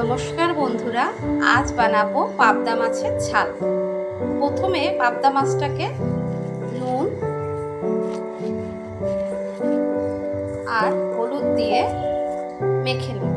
নমস্কার বন্ধুরা, আজ বানাবো পাবদা মাছের ঝাল। প্রথমে পাবদা মাছটাকে নুন আর হলুদ দিয়ে মেখে নেব।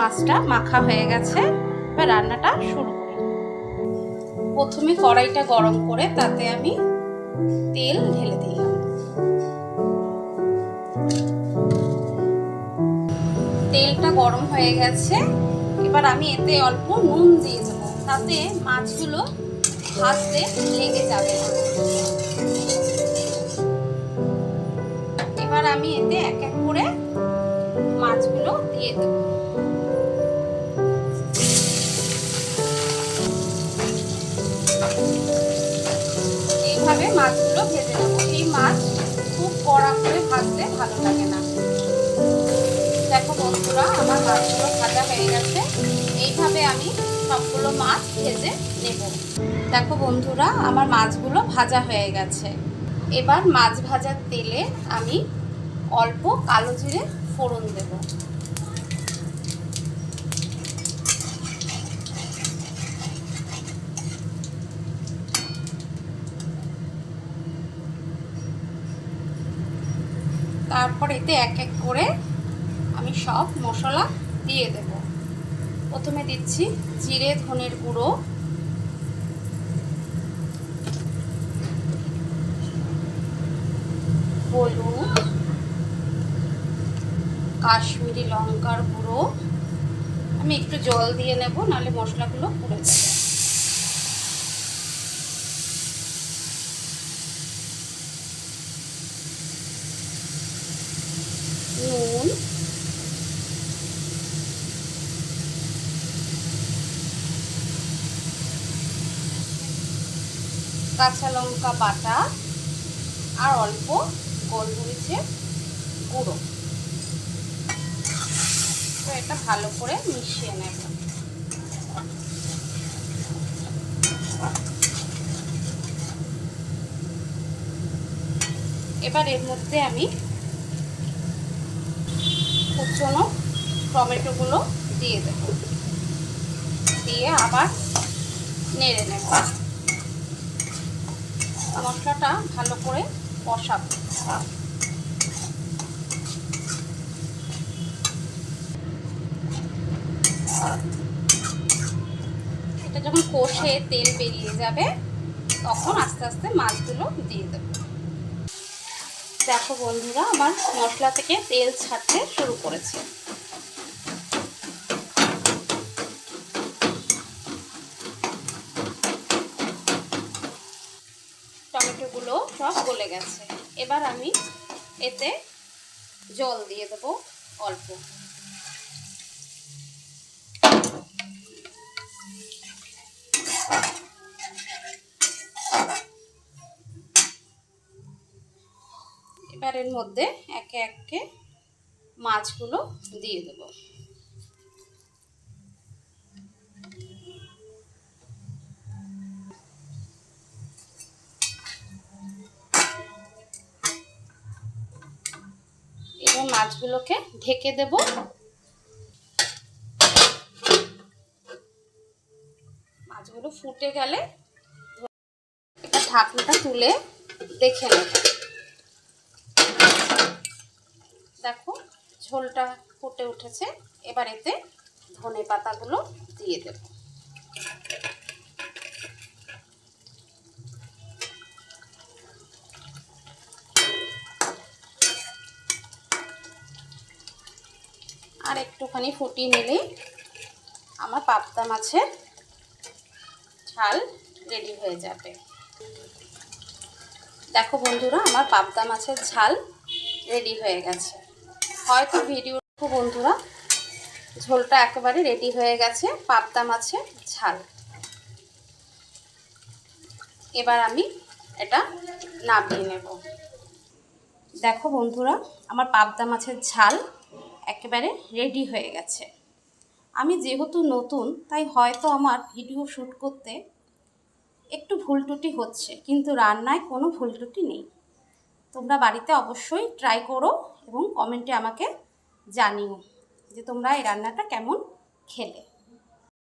মাছটা মাখা হয়ে গেছে, এবার রান্নাটা শুরু করি। প্রথমে কড়াইটা গরম করে তাতে আমি তেল ঢেলে দিলাম। তেলটা গরম হয়ে গেছে, এবার আমি এতে অল্প নুন দিয়ে দেবো, তাতে মাছগুলো ভাজতে লেগে যাবে না। এবার আমি এতে এক এক করে মাছগুলো দিয়ে দেবো। এইভাবে মাছগুলো ভেজে নেব। এই মাছ খুব কড়া করে ভাজলে ভালো লাগে না। দেখো বন্ধুরা, আমার মাছগুলো ভাজা হয়ে গেছে। এইভাবে আমি সবগুলো মাছ ভেজে নেব। দেখো বন্ধুরা, আমার মাছগুলো ভাজা হয়ে গেছে। এবার মাছ ভাজার তেলে আমি অল্প কালো জিরে ফোড়ন দেব। তারপর এতে এক এক করে আমি সব মশলা দিয়ে দেব। প্রথমে দিচ্ছি জিরে ধনের গুঁড়ো, হলুদ, কাশ্মীরি লঙ্কার গুঁড়ো। আমি একটু জল দিয়ে নেব, নাহলে মশলাগুলো পুড়ে যাবে। নুন, কাঁচা লঙ্কা বাটা আর অল্প গোলমরিচের গুঁড়ো। তো এটা ভালো করে মিশিয়ে নেব। এবার এর মধ্যে আমি কুচনো টমেটোগুলো দিয়ে দেব, দিয়ে আবার নেড়ে নেব। মশলাটা ভালো করে কষাবো। এটা যখন কষে তেল বেরিয়ে যাবে, তখন আস্তে আস্তে মাছগুলো দিয়ে দেব। দেখো বন্ধুরা, আমার মশলা থেকে তেল ছাড়তে শুরু করেছে। টমেটোগুলো সব গলে গেছে। এবার আমি এতে জল দিয়ে দেব অল্প। এবার এর মধ্যে একে একে মাছগুলো দিয়ে দেব। এবার মাছগুলোকে ঢেকে দেব। মাছগুলো ফুটে গেলে এটা ঢাকনাটা তুলে দেখে নেব। দেখো ঝোলটা ফুটে উঠেছে। এবার এতে ধনে পাতাগুলো দিয়ে দেব। আর একটুখানি ফুটিয়ে নিলেই আমার পাবদা মাছের ঝাল রেডি হয়ে যাবে। দেখো বন্ধুরা, আমার পাবদা মাছের ঝাল রেডি হয়ে গেছে। হয়তো ভিডিও বন্ধুরা, ঝোলটা একেবারে রেডি হয়ে গেছে, পাবদা মাছের ঝাল। এবার আমি এটা নামিয়ে নেব। দেখো বন্ধুরা, আমার পাবদা মাছের ঝাল একেবারে রেডি হয়ে গেছে। আমি যেহেতু নতুন তাই হয়তো আমার ভিডিও শ্যুট করতে একটু ভুল ত্রুটি হচ্ছে, কিন্তু রান্নায় কোনো ভুল ত্রুটি নেই। তোমরা বাড়িতে অবশ্যই ট্রাই করো এবং কমেন্টে আমাকে জানিও যে তোমরা এই রান্নাটা কেমন খেলে।